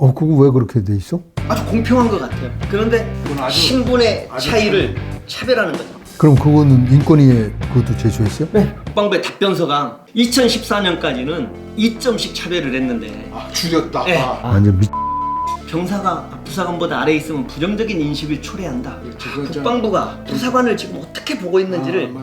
그거 왜 그렇게 돼 있어? 아주 공평한 것 같아요. 그런데 신분의 차이를 차별하는 거죠. 그럼 그거는 인권위에 그것도 제출했어요? 네. 국방부의 답변서가 2014년까지는 2점씩 차별을 했는데 줄였다. 네. 완전 병사가 부사관보다 아래에 있으면 부정적인 인식을 초래한다. 국방부가 부사관을 지금 어떻게 보고 있는지를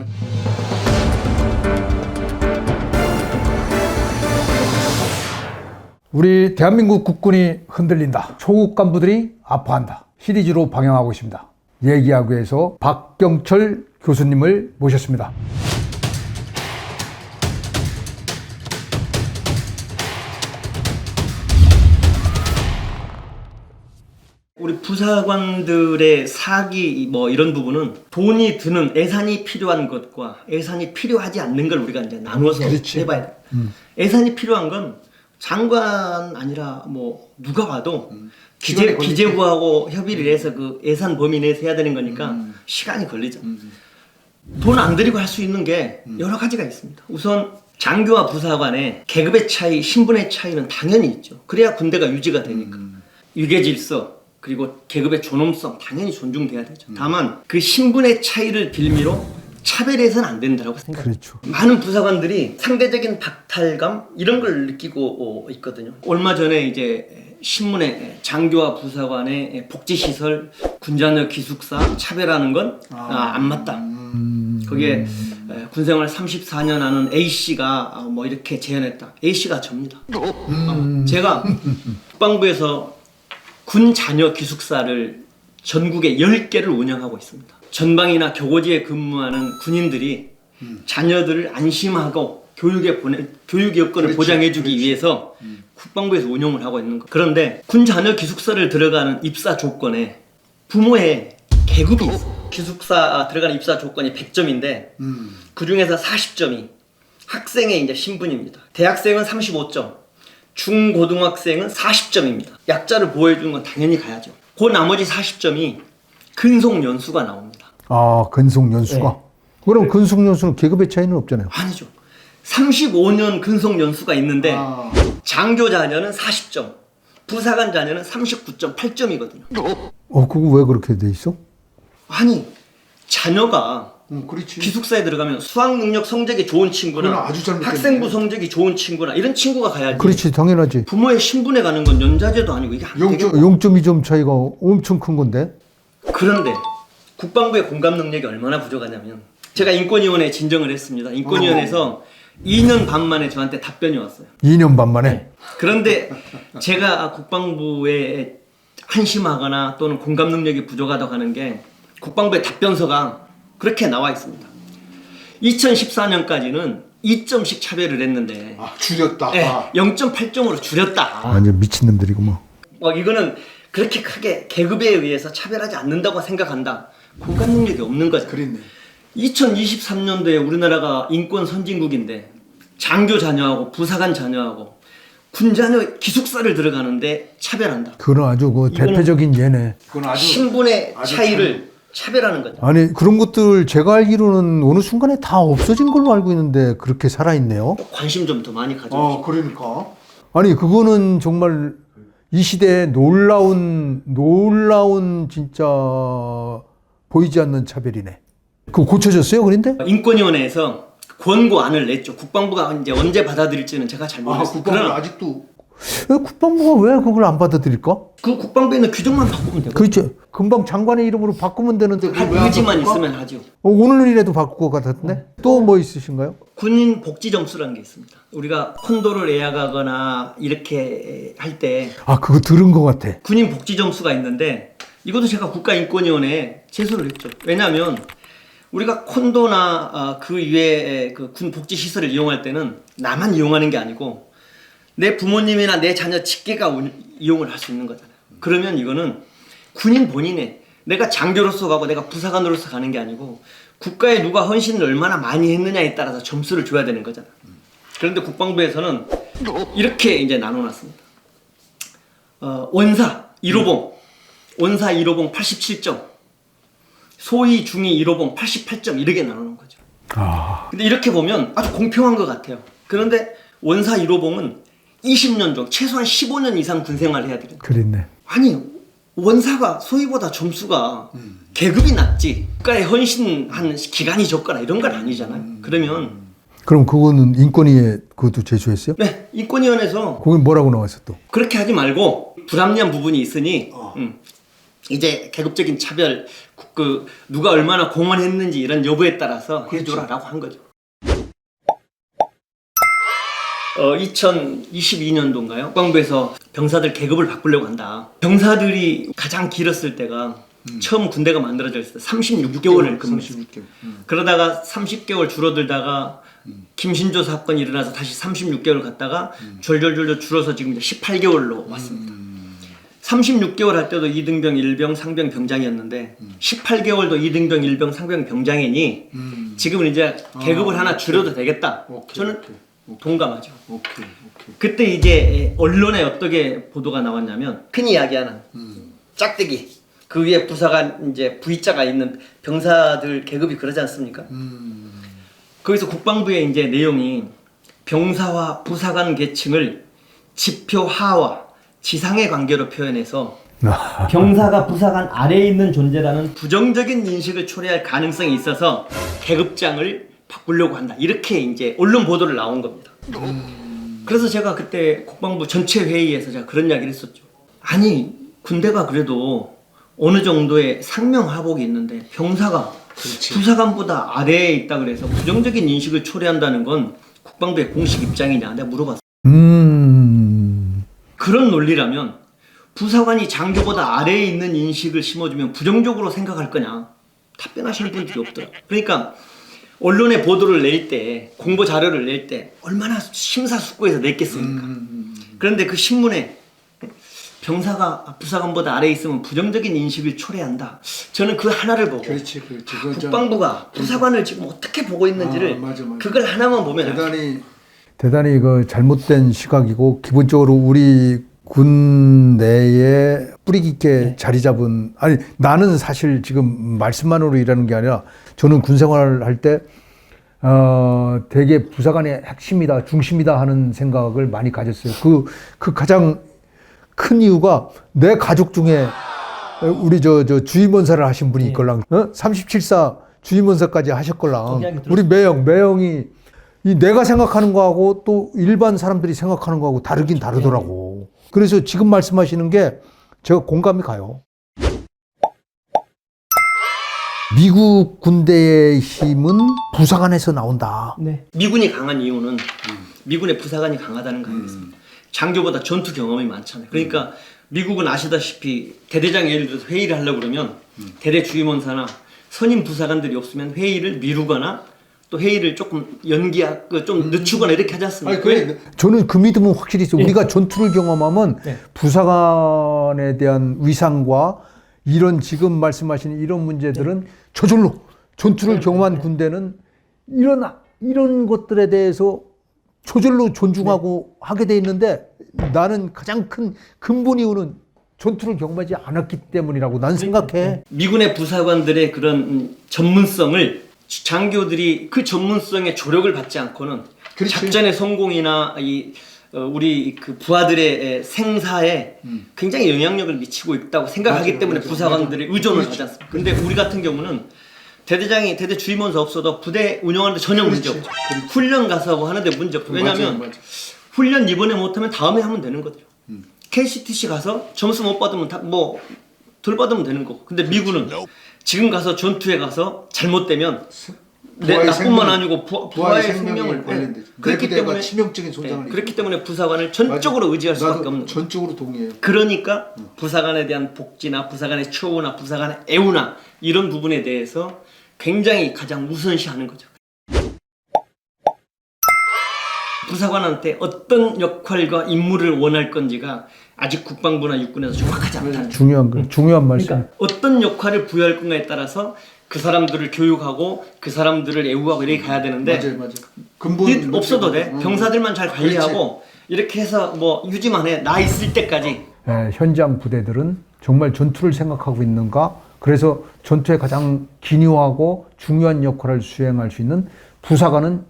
우리 대한민국 국군이 흔들린다. 초급 간부들이 아파한다. 시리즈로 방영하고 있습니다. 얘기하기 위해서 박경철 교수님을 모셨습니다. 우리 부사관들의 사기 뭐 이런 부분은 돈이 드는 예산이 필요한 것과 예산이 필요하지 않는 걸 우리가 이제 나눠서 해봐야 돼. 예산이 필요한 건 장관 아니라 뭐 누가 봐도 기재부하고 협의를 해서 그 예산 범위 내에서 해야 되는 거니까 시간이 걸리죠. 돈 안 들이고 할 수 있는 게 여러 가지가 있습니다. 우선 장교와 부사관의 계급의 차이, 신분의 차이는 당연히 있죠. 그래야 군대가 유지가 되니까. 유계질서 그리고 계급의 존엄성 당연히 존중돼야 되죠. 다만 그 신분의 차이를 빌미로 차별해서는 안 된다고 생각합니다. 그렇죠. 많은 부사관들이 상대적인 박탈감 이런 걸 느끼고 있거든요. 얼마 전에 이제 신문에 장교와 부사관의 복지시설, 군자녀 기숙사 차별하는 건 안 맞다. 거기에 군생활 34년 하는 A씨가 뭐 이렇게 제안했다. A씨가 접니다. 제가 국방부에서 군 자녀 기숙사를 전국에 10개를 운영하고 있습니다. 전방이나 교고지에 근무하는 군인들이 자녀들을 안심하고 교육 여건을 보장해주기 위해서 국방부에서 운영을 하고 있는 거. 그런데 군 자녀 기숙사를 들어가는 입사 조건에 부모의 계급이 있어요. 기숙사 들어가는 입사 조건이 100점인데 그 중에서 40점이 학생의 이제 신분입니다. 대학생은 35점, 중고등학생은 40점입니다. 약자를 보호해주는 건 당연히 가야죠. 그 나머지 40점이 근속연수가 나옵니다. 근속연수가? 네. 그럼 근속연수는 계급의 차이는 없잖아요. 아니죠. 35년 근속연수가 있는데 장교 자녀는 40점, 부사관 자녀는 39.8점이거든요. 그거 왜 그렇게 돼 있어? 아니, 자녀가 그렇지. 기숙사에 들어가면 수학 능력 성적이 좋은 친구나 그건 아주 잘못됐네. 학생부 성적이 좋은 친구나 이런 친구가 가야지. 그렇지, 당연하지. 부모의 신분에 가는 건 연자제도 아니고 이게 안 되겠고. 0.2점 차이가 엄청 큰 건데? 그런데 국방부의 공감 능력이 얼마나 부족하냐면 제가 인권위원회에 진정을 했습니다. 인권위원회에서 2년 반 만에 저한테 답변이 왔어요. 2년 반 만에? 그런데 제가 국방부에 한심하거나 또는 공감 능력이 부족하다고 하는 게 국방부의 답변서가 그렇게 나와 있습니다. 2014년까지는 2점씩 차별을 했는데 줄였다. 네, 0.8점으로 줄였다. 완전 미친놈들이구만. 이거는 그렇게 크게 계급에 의해서 차별하지 않는다고 생각한다. 공감 능력이 없는 거죠. 그랬네. 2023년도에 우리나라가 인권 선진국인데 장교 자녀하고 부사관 자녀하고 군 자녀 기숙사를 들어가는데 차별한다. 그건 아주 그 대표적인 예네. 그건 아주 신분의 차이를 차별하는 거죠. 아니, 그런 것들 제가 알기로는 어느 순간에 다 없어진 걸로 알고 있는데 그렇게 살아있네요. 관심 좀 더 많이 가져주시고. 그러니까. 아니, 그거는 정말 이 시대에 놀라운 진짜 보이지 않는 차별이네. 그거 고쳐졌어요, 그런데? 인권위원회에서 권고안을 냈죠. 국방부가 이제 언제 받아들일지는 제가 잘 모르겠어요. 국방부 그러나 아직도 왜 국방부가 왜 그걸 안 받아들일까? 그 국방부에 있는 규정만 바꾸면 되고 그렇죠. 금방 장관의 이름으로 바꾸면 되는데 할 의지만 있으면 하죠. 오늘이라도 바꿀 것 같았는데? 또 뭐 있으신가요? 군인 복지 점수라는 게 있습니다. 우리가 콘도를 예약하거나 이렇게 할 때 그거 들은 것 같아. 군인 복지 점수가 있는데 이것도 제가 국가인권위원회에 제소를 했죠. 왜냐하면 우리가 콘도나 그 이외의 그 군 복지 시설을 이용할 때는 나만 이용하는 게 아니고 내 부모님이나 내 자녀 직계가 이용을 할 수 있는 거잖아요. 그러면 이거는 군인 본인의 내가 장교로서 가고 내가 부사관으로서 가는 게 아니고 국가에 누가 헌신을 얼마나 많이 했느냐에 따라서 점수를 줘야 되는 거잖아요. 그런데 국방부에서는 이렇게 이제 나눠놨습니다. 원사 1호봉 87점, 소위 중위 1호봉 88점 이렇게 나누는 거죠. 근데 이렇게 보면 아주 공평한 것 같아요. 그런데 원사 1호봉은 20년 중 최소한 15년 이상 군생활을 해야 되거든요. 그랬네. 아니 원사가 소위보다 점수가 계급이 낮지 국가에 헌신한 기간이 적거나 이런 건 아니잖아요. 그러면 그럼 그거는 인권위에 그것도 제출했어요? 네 인권위원회에서 거기 뭐라고 나왔어 또? 그렇게 하지 말고 불합리한 부분이 있으니 이제 계급적인 차별 그 누가 얼마나 공헌했는지 이런 여부에 따라서 해줘라라고 한 거죠. 2022년도인가요? 국방부에서 병사들 계급을 바꾸려고 한다. 병사들이 가장 길었을 때가 처음 군대가 만들어졌을 때 36개월을 근무했어요. 그러다가 30개월 줄어들다가 김신조 사건이 일어나서 다시 36개월 갔다가 졸졸졸 줄어서 지금 이제 18개월로 왔습니다. 36개월 할 때도 2등병, 1병, 상병, 병장이었는데 18개월도 2등병, 1병, 상병, 병장이니 지금은 이제 계급을 하나 줄여도 되겠다. 저는 동감하죠. 그때 이제 언론에 어떻게 보도가 나왔냐면 큰 이야기 하나 짝대기 그 위에 부사관 이제 V자가 있는 병사들 계급이 그러지 않습니까? 거기서 국방부의 이제 내용이 병사와 부사관 계층을 지표 하와 지상의 관계로 표현해서 병사가 부사관 아래에 있는 존재라는 부정적인 인식을 초래할 가능성이 있어서 계급장을 바꾸려고 한다. 이렇게 이제 언론 보도를 나온 겁니다. 그래서 제가 그때 국방부 전체 회의에서 제가 그런 이야기를 했었죠. 아니 군대가 그래도 어느 정도의 상명하복이 있는데 병사가 부사관보다 아래에 있다 그래서 부정적인 인식을 초래한다는 건 국방부의 공식 입장이냐 내가 물어봤어요. 그런 논리라면 부사관이 장교보다 아래에 있는 인식을 심어주면 부정적으로 생각할 거냐 답변하시는 분들이 없더라고요. 그러니까 언론에 보도를 낼 때 공보 자료를 낼 때 얼마나 심사숙고해서 냈겠습니까? 그런데 그 신문에 병사가 부사관보다 아래에 있으면 부정적인 인식을 초래한다. 저는 그 하나를 보고 국방부가 부사관을 지금 어떻게 보고 있는지를 그걸 하나만 보면 대단히 그 잘못된 시각이고 기본적으로 우리 군 내에 뿌리 깊게 자리 잡은 아니 나는 사실 지금 말씀만으로 일하는 게 아니라 저는 군 생활을 할 때 되게 부사관의 핵심이다 중심이다 하는 생각을 많이 가졌어요. 그 가장 큰 이유가 내 가족 중에 우리 저 주임원사를 하신 분이 있걸랑 37사 주임원사까지 하셨걸랑 우리 매형이 이 내가 생각하는 거하고 또 일반 사람들이 생각하는 거하고 다르긴 다르더라고. 그래서 지금 말씀하시는 게 제가 공감이 가요. 미국 군대의 힘은 부사관에서 나온다. 네. 미군이 강한 이유는 미군의 부사관이 강하다는 거 아니겠습니까? 장교보다 전투 경험이 많잖아요. 그러니까 미국은 아시다시피 대대장이 예를 들어서 회의를 하려고 그러면 대대 주임원사나 선임 부사관들이 없으면 회의를 미루거나 또 회의를 조금 좀 늦추거나 이렇게 하지 않습니까? 저는 그 믿음은 확실히 있어요. 우리가 전투를 경험하면 부사관에 대한 위상과 이런 지금 말씀하시는 이런 문제들은 저절로 전투를 경험한 군대는 이런 것들에 대해서 저절로 존중하고 하게 돼 있는데 나는 가장 큰 근본 이유는 전투를 경험하지 않았기 때문이라고 난 생각해. 미군의 부사관들의 그런 전문성을 장교들이 그 전문성에 조력을 받지 않고는 작전의 성공이나 우리 그 부하들의 생사에 굉장히 영향력을 미치고 있다고 생각하기 때문에 부사관들이 의존을 하지 않습니까? 근데 우리 같은 경우는 대대장이 대대 주임원사 없어도 부대 운영하는데 전혀 문제 없죠. 훈련 가서 뭐 하는데 문제 없고. 왜냐하면 훈련 이번에 못하면 다음에 하면 되는 거죠. KCTC 가서 점수 못 받으면 덜 받으면 되는 거고. 근데 미군은 지금 가서 전투에 가서 잘못되면 나뿐만 아니고 부하의 생명을 그렇기 때문에 치명적인 손상을 그렇기 때문에 부사관을 전적으로 의지할 수밖에 없는 거예요. 전적으로 동의해요. 그러니까 부사관에 대한 복지나 부사관의 처우나 부사관의 애우나 이런 부분에 대해서 굉장히 가장 우선시하는 거죠. 부사관한테 어떤 역할과 임무를 원할 건지가 아직 국방부나 육군에서 정확하지 않다. 중요한 말씀. 그러니까 어떤 역할을 부여할 건가에 따라서 그 사람들을 교육하고 그 사람들을 애우하고 이렇게 가야 되는데 맞아요. 근본 없어도 돼. 병사들만 잘 관리하고 이렇게 해서 뭐 유지만 해. 나 있을 때까지. 현장 부대들은 정말 전투를 생각하고 있는가? 그래서 전투에 가장 기묘하고 중요한 역할을 수행할 수 있는 부사관은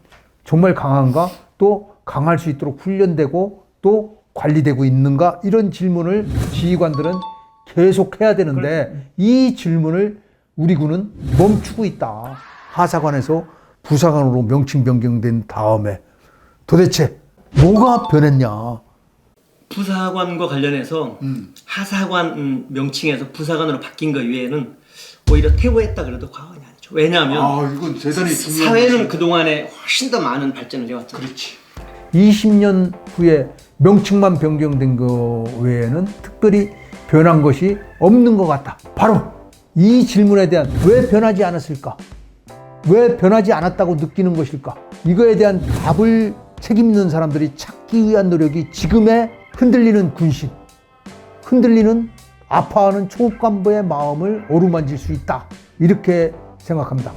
정말 강한가? 또 강할 수 있도록 훈련되고 또 관리되고 있는가? 이런 질문을 지휘관들은 계속 해야 되는데 이 질문을 우리 군은 멈추고 있다. 하사관에서 부사관으로 명칭 변경된 다음에 도대체 뭐가 변했냐? 부사관과 관련해서 하사관 명칭에서 부사관으로 바뀐 것 외에는 오히려 퇴보했다 그래도 과언이 아니죠. 왜냐하면 아, 이건 대단히 중요한 사회는 것이에요. 그동안에 훨씬 더 많은 발전을 해왔잖아요. 그렇지. 20년 후에 명칭만 변경된 거 외에는 특별히 변한 것이 없는 것 같다. 바로 이 질문에 대한 왜 변하지 않았을까? 왜 변하지 않았다고 느끼는 것일까? 이거에 대한 답을 책임 있는 사람들이 찾기 위한 노력이 지금의 흔들리는 군신, 흔들리는 아파하는 초급 간부의 마음을 어루만질 수 있다. 이렇게 생각합니다.